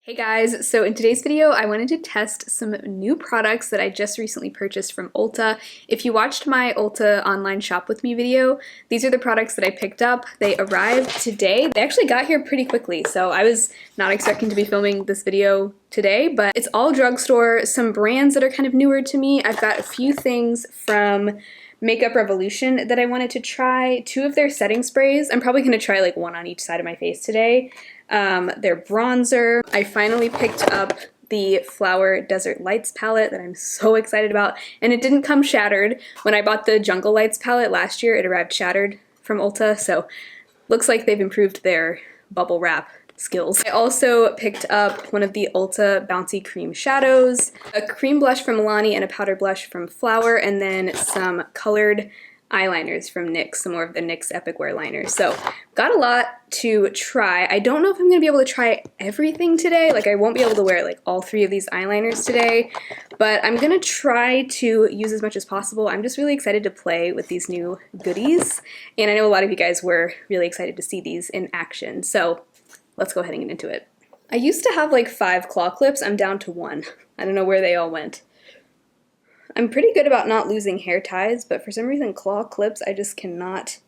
Hey guys, so in today's video I wanted to test some new products that I just recently purchased from Ulta. If you watched my Ulta online shop with me video, these are the products that I picked up. They arrived today. They actually got here pretty quickly, so I was not expecting to be filming this video today, but it's all drugstore, some brands that are kind of newer to me. I've got a few things from Makeup Revolution that I wanted to try, two of their setting sprays. I'm probably going to try like one on each side of my face today. Their bronzer. I finally picked up the Flower Desert Lights palette that I'm so excited about, and it didn't come shattered. When I bought the Jungle Lights palette last year, it arrived shattered from Ulta, so looks like they've improved their bubble wrap skills. I also picked up one of the Ulta Bouncy Cream Shadows, a cream blush from Milani, and a powder blush from Flower, and then some colored eyeliners from NYX, some more of the NYX Epic Wear liners. So got a lot to try. I don't know if I'm going to be able to try everything today. Like I won't be able to wear like all three of these eyeliners today, but I'm going to try to use as much as possible. I'm just really excited to play with these new goodies, and I know a lot of you guys were really excited to see these in action. So let's go ahead and get into it. I used to have like 5 claw clips. I'm down to 1. I don't know where they all went. I'm pretty good about not losing hair ties, but for some reason claw clips I just cannot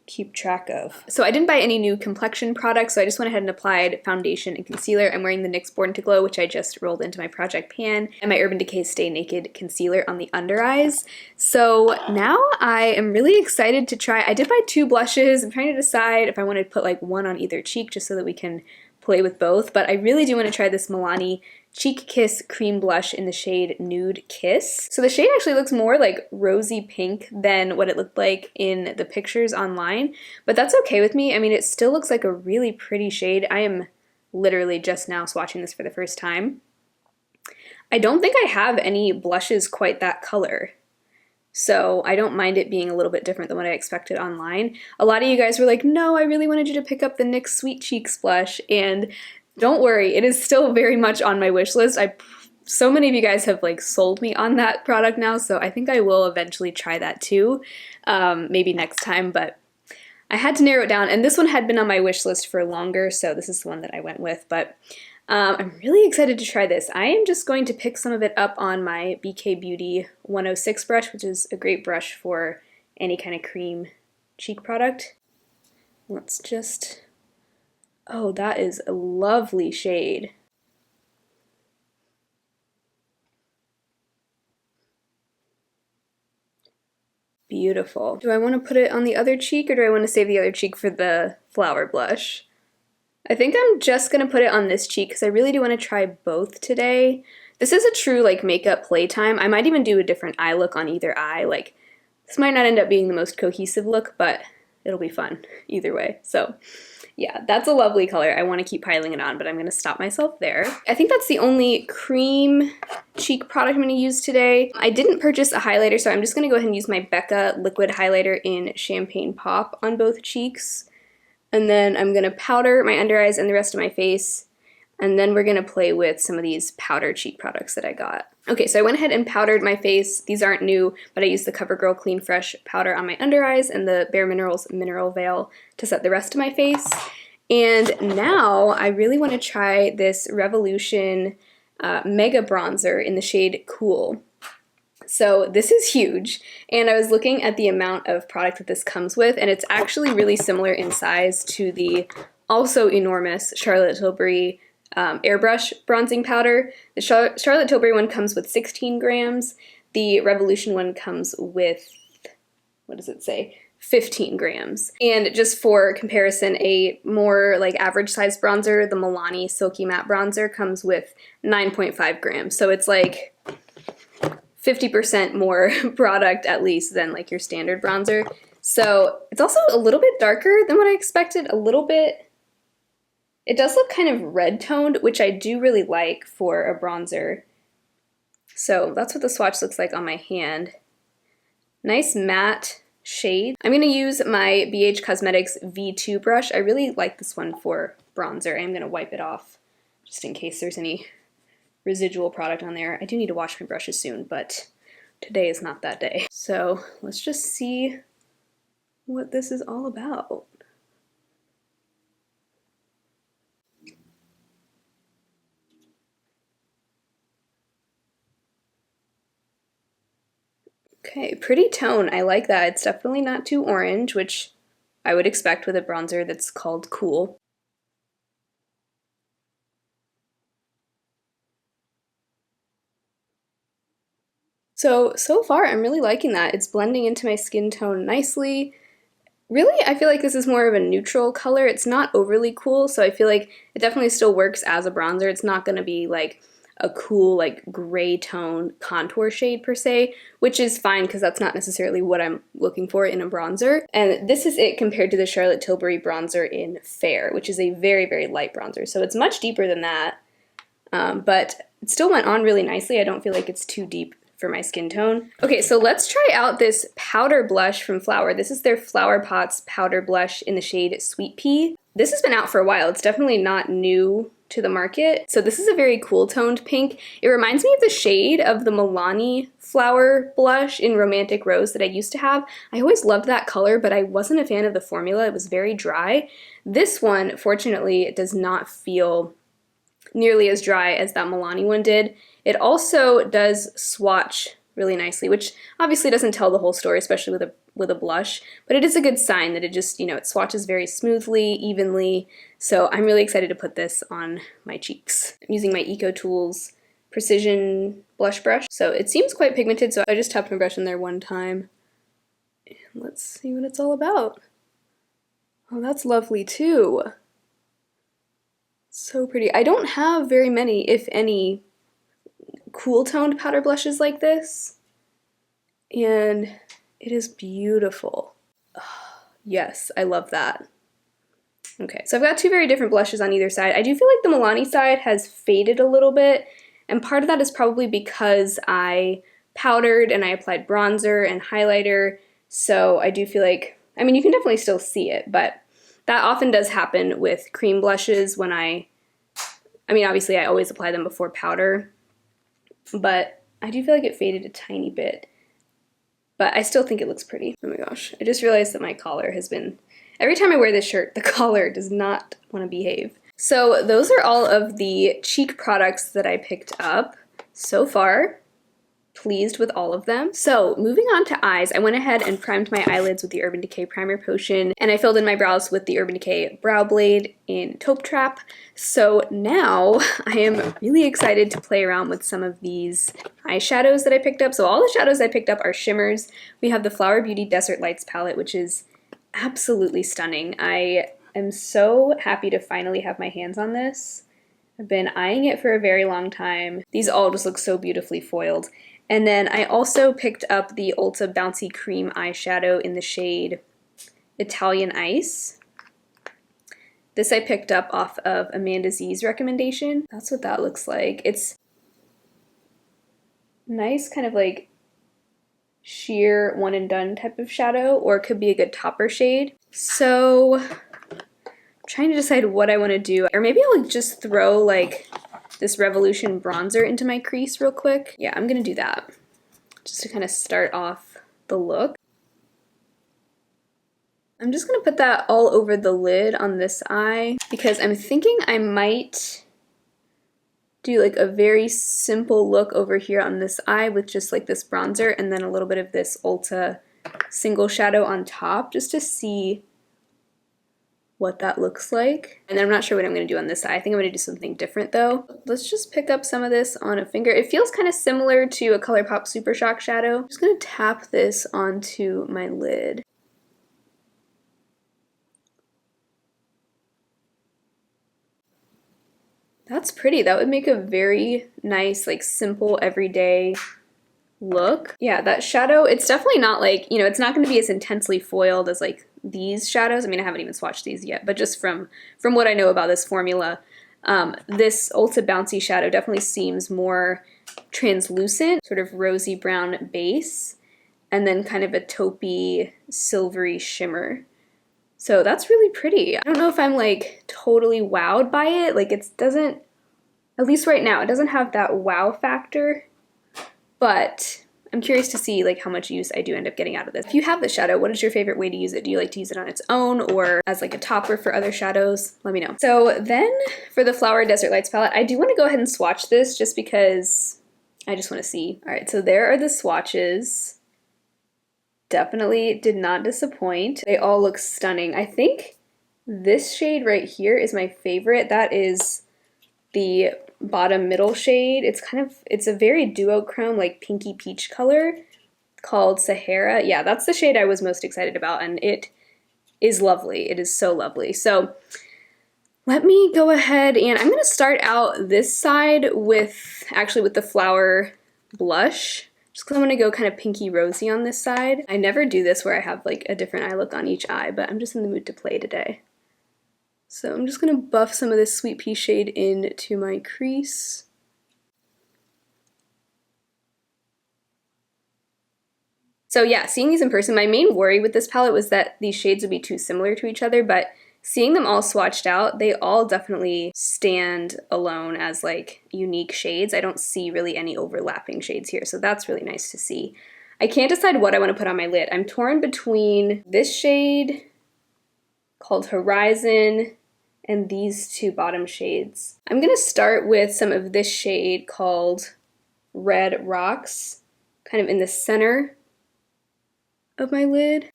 keep track of. So I didn't buy any new complexion products, so I just went ahead and applied foundation and concealer. I'm wearing the NYX Born to Glow, which I just rolled into my project pan, and my Urban Decay Stay Naked concealer on the under eyes. So now I am really excited to try. I did buy 2 blushes. I'm trying to decide if I want to put like one on either cheek just so that we can play with both, but I really do want to try this Milani Cheek Kiss Cream Blush in the shade Nude Kiss. So the shade actually looks more like rosy pink than what it looked like in the pictures online, but that's okay with me. I mean, it still looks like a really pretty shade. I am literally just now swatching this for the first time. I don't think I have any blushes quite that color, so I don't mind it being a little bit different than what I expected online. A lot of you guys were like, no, I really wanted you to pick up the NYX Sweet Cheeks blush, and don't worry, it is still very much on my wish list. So many of you guys have like sold me on that product now, so I think I will eventually try that too, maybe next time, but I had to narrow it down, and this one had been on my wish list for longer, so this is the one that I went with, but I'm really excited to try this. I am just going to pick some of it up on my BK Beauty 106 brush, which is a great brush for any kind of cream cheek product. Let's just... Oh, that is a lovely shade. Beautiful. Do I want to put it on the other cheek, or do I want to save the other cheek for the Flower blush? I think I'm just going to put it on this cheek because I really do want to try both today. This is a true like makeup playtime. I might even do a different eye look on either eye. Like, this might not end up being the most cohesive look, but it'll be fun either way. So yeah, that's a lovely color. I want to keep piling it on, but I'm going to stop myself there. I think that's the only cream cheek product I'm going to use today. I didn't purchase a highlighter, so I'm just going to go ahead and use my Becca liquid highlighter in Champagne Pop on both cheeks. And then I'm going to powder my under eyes and the rest of my face. And then we're going to play with some of these powder cheek products that I got. Okay, so I went ahead and powdered my face. These aren't new, but I used the CoverGirl Clean Fresh powder on my under eyes and the Bare Minerals Mineral Veil to set the rest of my face. And now I really want to try this Revolution Mega Bronzer in the shade Cool. So this is huge, and I was looking at the amount of product that this comes with, and it's actually really similar in size to the also enormous Charlotte Tilbury Airbrush bronzing powder. The Charlotte Tilbury one comes with 16 grams. The Revolution one comes with, what does it say? 15 grams. And just for comparison, a more like average size bronzer, the Milani Silky Matte Bronzer, comes with 9.5 grams. So it's like 50% more product at least than like your standard bronzer. So it's also a little bit darker than what I expected, a little bit. It does look kind of red toned, which I do really like for a bronzer. So that's what the swatch looks like on my hand. Nice matte shade. I'm going to use my BH Cosmetics V2 brush. I really like this one for bronzer. I'm going to wipe it off just in case there's any residual product on there. I do need to wash my brushes soon, but today is not that day. So let's just see what this is all about. Okay, pretty tone. I like that. It's definitely not too orange, which I would expect with a bronzer that's called Cool. So far I'm really liking that. It's blending into my skin tone nicely. Really, I feel like this is more of a neutral color. It's not overly cool, so I feel like it definitely still works as a bronzer. It's not gonna be like a cool like gray tone contour shade per se, which is fine because that's not necessarily what I'm looking for in a bronzer. And this is it compared to the Charlotte Tilbury bronzer in Fair, which is a very, very light bronzer. So it's much deeper than that, but it still went on really nicely. I don't feel like it's too deep for my skin tone. Okay, so let's try out this powder blush from Flower. This is their Flower Pots powder blush in the shade Sweet Pea. This has been out for a while. It's definitely not new to the market. So this is a very cool toned pink. It reminds me of the shade of the Milani Flower blush in Romantic Rose that I used to have. I always loved that color, but I wasn't a fan of the formula. It was very dry. This one, fortunately, it does not feel nearly as dry as that Milani one did. It also does swatch really nicely, which obviously doesn't tell the whole story, especially with a blush, but it is a good sign that it just, you know, it swatches very smoothly, evenly. So I'm really excited to put this on my cheeks. I'm using my Eco Tools Precision Blush Brush. So it seems quite pigmented, so I just tapped my brush in there one time. And let's see what it's all about. Oh, that's lovely too. So pretty. I don't have very many, if any, cool toned powder blushes like this, and it is beautiful. Yes, I love that. Okay, so I've got two very different blushes on either side. I do feel like the Milani side has faded a little bit, and part of that is probably because I powdered and I applied bronzer and highlighter, so I do feel like, I mean, you can definitely still see it, but that often does happen with cream blushes when I mean, obviously I always apply them before powder, but I do feel like it faded a tiny bit, but I still think it looks pretty. Oh my gosh, I just realized that my collar has been, every time I wear this shirt, the collar does not want to behave. So those are all of the cheek products that I picked up so far. Pleased with all of them. So moving on to eyes, I went ahead and primed my eyelids with the Urban Decay Primer Potion, and I filled in my brows with the Urban Decay Brow Blade in Taupe Trap. So now I am really excited to play around with some of these eyeshadows that I picked up. So all the shadows I picked up are shimmers. We have the Flower Beauty Desert Lights palette, which is absolutely stunning. I am so happy to finally have my hands on this. I've been eyeing it for a very long time. These all just look so beautifully foiled. And then I also picked up the Ulta Bouncy Cream eyeshadow in the shade Italian Ice. This I picked up off of Amanda Z's recommendation. That's what that looks like. It's nice kind of like sheer one and done type of shadow, or it could be a good topper shade. So I'm trying to decide what I want to do, or maybe I'll just throw like this Revolution bronzer into my crease real quick. Yeah, I'm gonna do that just to kind of start off the look. I'm just gonna put that all over the lid on this eye because I'm thinking I might do like a very simple look over here on this eye with just like this bronzer and then a little bit of this Ulta single shadow on top just to see what that looks like. And then I'm not sure what I'm going to do on this side. I think I'm going to do something different though. Let's just pick up some of this on a finger. It feels kind of similar to a ColourPop Super Shock shadow. I'm just going to tap this onto my lid. That's pretty. That would make a very nice, like simple, everyday look. Yeah, that shadow, it's definitely not like, you know, it's not going to be as intensely foiled as like these shadows. I mean, I haven't even swatched these yet, but just from what I know about this formula, this Ulta Bouncy shadow definitely seems more translucent, sort of rosy brown base, and then kind of a taupey, silvery shimmer. So that's really pretty. I don't know if I'm like totally wowed by it. Like it doesn't, at least right now, it doesn't have that wow factor, but I'm curious to see like how much use I do end up getting out of this. If you have the shadow, what is your favorite way to use it? Do you like to use it on its own or as like a topper for other shadows? Let me know. So then for the Flower Desert Lights palette, I do want to go ahead and swatch this just because I just want to see. All right, so there are the swatches. definitely did not disappoint. They all look stunning. I think this shade right here is my favorite. That is the bottom middle shade. It's a very duochrome, like pinky peach color called Sahara. Yeah, that's the shade I was most excited about, and it is lovely. It is so lovely. So let me go ahead and I'm gonna start out this side with the flower blush, just because I'm gonna go kind of pinky rosy on this side. I never do this where I have like a different eye look on each eye, but I'm just in the mood to play today. So I'm just gonna buff some of this Sweet Pea shade into my crease. So yeah, seeing these in person, my main worry with this palette was that these shades would be too similar to each other, but seeing them all swatched out, they all definitely stand alone as like unique shades. I don't see really any overlapping shades here, so that's really nice to see. I can't decide what I want to put on my lid. I'm torn between this shade called Horizon and these two bottom shades. I'm gonna start with some of this shade called Red Rocks, kind of in the center of my lid.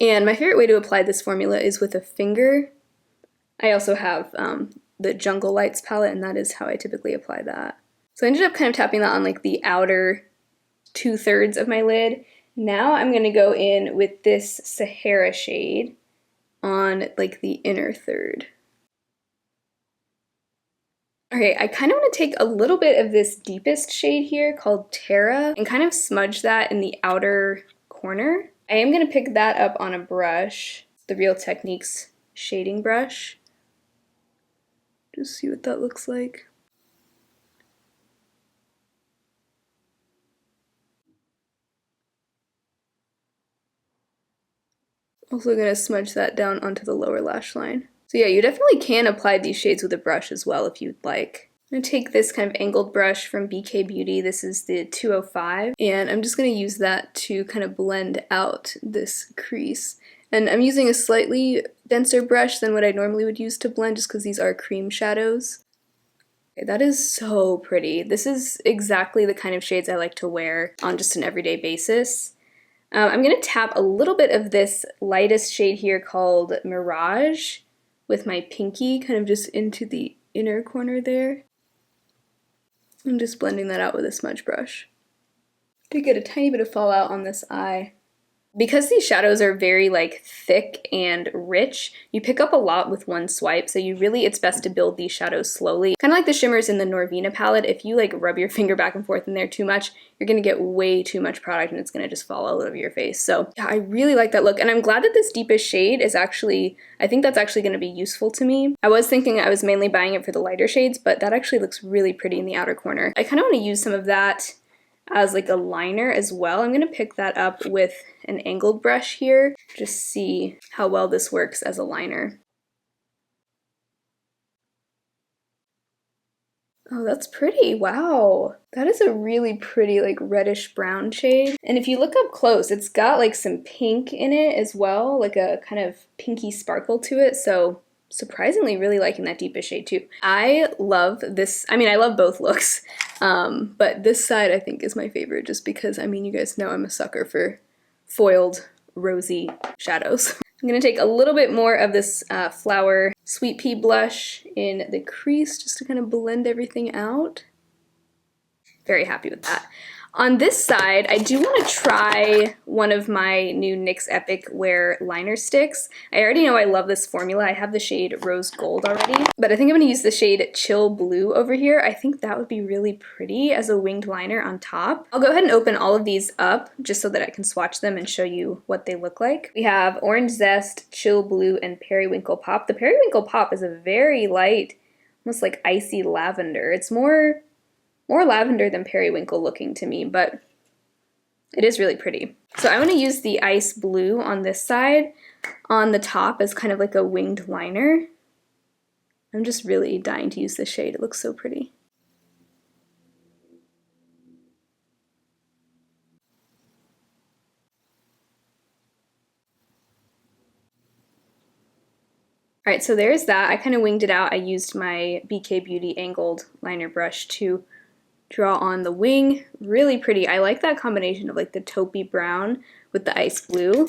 And my favorite way to apply this formula is with a finger. I also have the Jungle Lights palette, and that is how I typically apply that. So I ended up kind of tapping that on like the outer 2/3 of my lid. Now I'm gonna go in with this Sahara shade on like the inner third. Okay, I kind of want to take a little bit of this deepest shade here called Terra and kind of smudge that in the outer corner. I am going to pick that up on a brush, the Real Techniques shading brush. Just see what that looks like. Also going to smudge that down onto the lower lash line. So yeah, you definitely can apply these shades with a brush as well if you'd like. I'm going to take this kind of angled brush from BK Beauty. This is the 205, and I'm just going to use that to kind of blend out this crease. And I'm using a slightly denser brush than what I normally would use to blend just because these are cream shadows. Okay, that is so pretty. This is exactly the kind of shades I like to wear on just an everyday basis. I'm going to tap a little bit of this lightest shade here called Mirage with my pinky kind of just into the inner corner there. I'm just blending that out with a smudge brush to get a tiny bit of fallout on this eye. Because these shadows are very like thick and rich, you pick up a lot with one swipe, so it's best to build these shadows slowly. Kind of like the shimmers in the Norvina palette, if you like rub your finger back and forth in there too much, you're gonna get way too much product and it's gonna just fall all over your face. So yeah, I really like that look, and I'm glad that this deepest shade is actually, I think that's actually gonna be useful to me. I was thinking I was mainly buying it for the lighter shades, but that actually looks really pretty in the outer corner. I kind of want to use some of that as like a liner as well. I'm gonna pick that up with an angled brush here, just see how well this works as a liner. Oh, that's pretty. Wow. That is a really pretty like reddish brown shade. And if you look up close, it's got like some pink in it as well, like a kind of pinky sparkle to it. So surprisingly really liking that deepest shade too. I love this, I mean, I love both looks, but this side I think is my favorite just because, I mean, you guys know I'm a sucker for foiled rosy shadows. I'm gonna take a little bit more of this Flower Sweet Pea blush in the crease just to kind of blend everything out. Very happy with that. On this side, I do want to try one of my new NYX Epic Wear liner sticks. I already know I love this formula. I have the shade Rose Gold already, but I think I'm going to use the shade Chill Blue over here. I think that would be really pretty as a winged liner on top. I'll go ahead and open all of these up just so that I can swatch them and show you what they look like. We have Orange Zest, Chill Blue, and Periwinkle Pop. The Periwinkle Pop is a very light, almost like icy lavender. It's more lavender than periwinkle looking to me, but it is really pretty. So I want to use the Ice Blue on this side on the top as kind of like a winged liner. I'm just really dying to use this shade. It looks so pretty. All right, so there's that. I kind of winged it out. I used my BK Beauty angled liner brush to draw on the wing. Really pretty. I like that combination of like the taupey brown with the ice blue.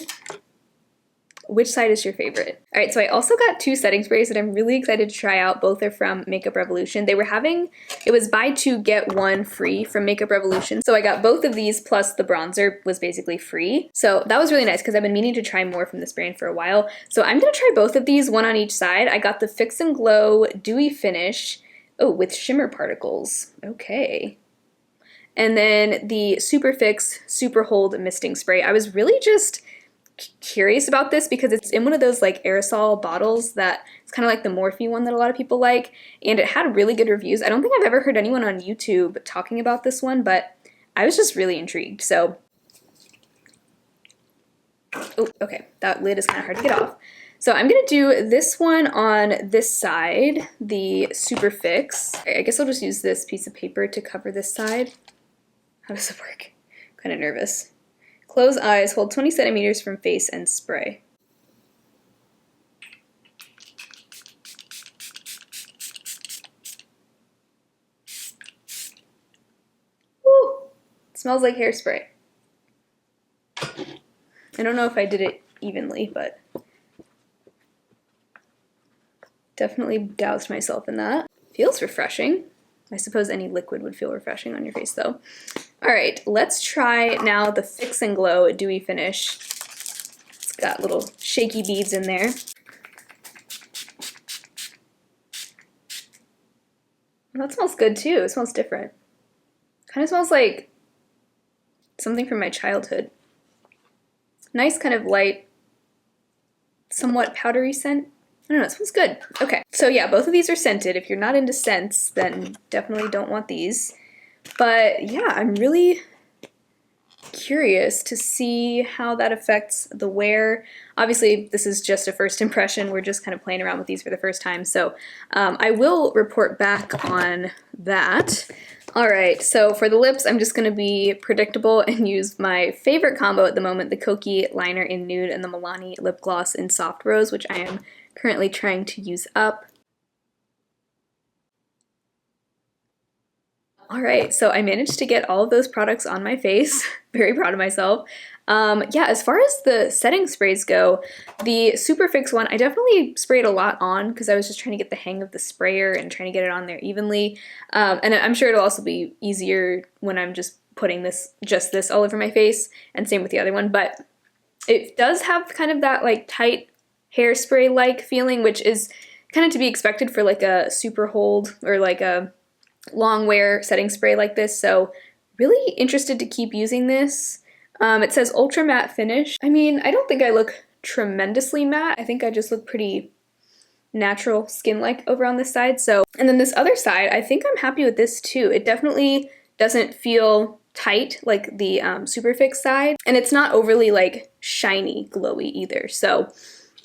Which side is your favorite? All right, so I also got 2 setting sprays that I'm really excited to try out. Both are from Makeup Revolution. They were having, it was buy 2 get 1 free from Makeup Revolution. So I got both of these plus the bronzer was basically free. So that was really nice because I've been meaning to try more from this brand for a while. So I'm gonna try both of these, one on each side. I got the Fix and Glow Dewy Finish, oh, with shimmer particles, okay. And then the Super Fix Super Hold Misting Spray. I was really just curious about this because it's in one of those like aerosol bottles that it's kind of like the Morphe one that a lot of people like, and it had really good reviews. I don't think I've ever heard anyone on YouTube talking about this one, but I was just really intrigued. So, oh, okay, that lid is kind of hard to get off. So I'm gonna do this one on this side, the Super Fix. I guess I'll just use this piece of paper to cover this side. How does it work? I'm kind of nervous. Close eyes, hold 20 centimeters from face and spray. Woo! It smells like hairspray. I don't know if I did it evenly, but definitely doused myself in that. Feels refreshing. I suppose any liquid would feel refreshing on your face though. All right, let's try now the Fix and Glow Dewy Finish. It's got little shaky beads in there. That smells good too. It smells different. Kind of smells like something from my childhood. Nice kind of light, somewhat powdery scent. I don't know, it smells good. Okay, so yeah, both of these are scented. If you're not into scents, then definitely don't want these. But yeah, I'm really curious to see how that affects the wear. Obviously, this is just a first impression. We're just kind of playing around with these for the first time. So I will report back on that. All right, so for the lips, I'm just gonna be predictable and use my favorite combo at the moment, the Kokie Liner in Nude and the Milani Lip Gloss in Soft Rose, which I am currently trying to use up. All right, so I managed to get all of those products on my face. Very proud of myself. Yeah, as far as the setting sprays go, the Super Fix one, I definitely sprayed a lot on because I was just trying to get the hang of the sprayer and trying to get it on there evenly. And I'm sure it'll also be easier when I'm just putting just this all over my face, and same with the other one. But it does have kind of that like tight hairspray-like feeling, which is kind of to be expected for like a super hold or like a long wear setting spray like this. So really interested to keep using this. It says ultra matte finish. I mean, I don't think I look tremendously matte. I think I just look pretty natural skin-like over on this side. So, and then this other side, I think I'm happy with this too. It definitely doesn't feel tight like the Super Fix side, and it's not overly like shiny glowy either. So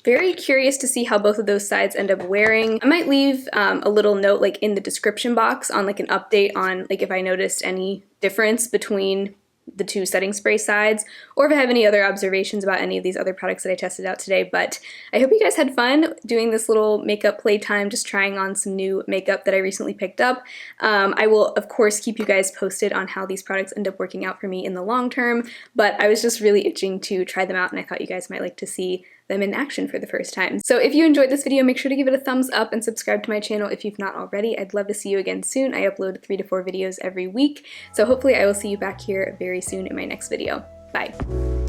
very curious to see how both of those sides end up wearing. I might leave a little note like in the description box on like an update on like if I noticed any difference between the 2 setting spray sides, or if I have any other observations about any of these other products that I tested out today. But I hope you guys had fun doing this little makeup playtime, just trying on some new makeup that I recently picked up. I will, of course, keep you guys posted on how these products end up working out for me in the long term, but I was just really itching to try them out, and I thought you guys might like to see them in action for the first time. So if you enjoyed this video, make sure to give it a thumbs up and subscribe to my channel if you've not already. I'd love to see you again soon. I upload 3 to 4 videos every week, so hopefully I will see you back here very soon in my next video. Bye.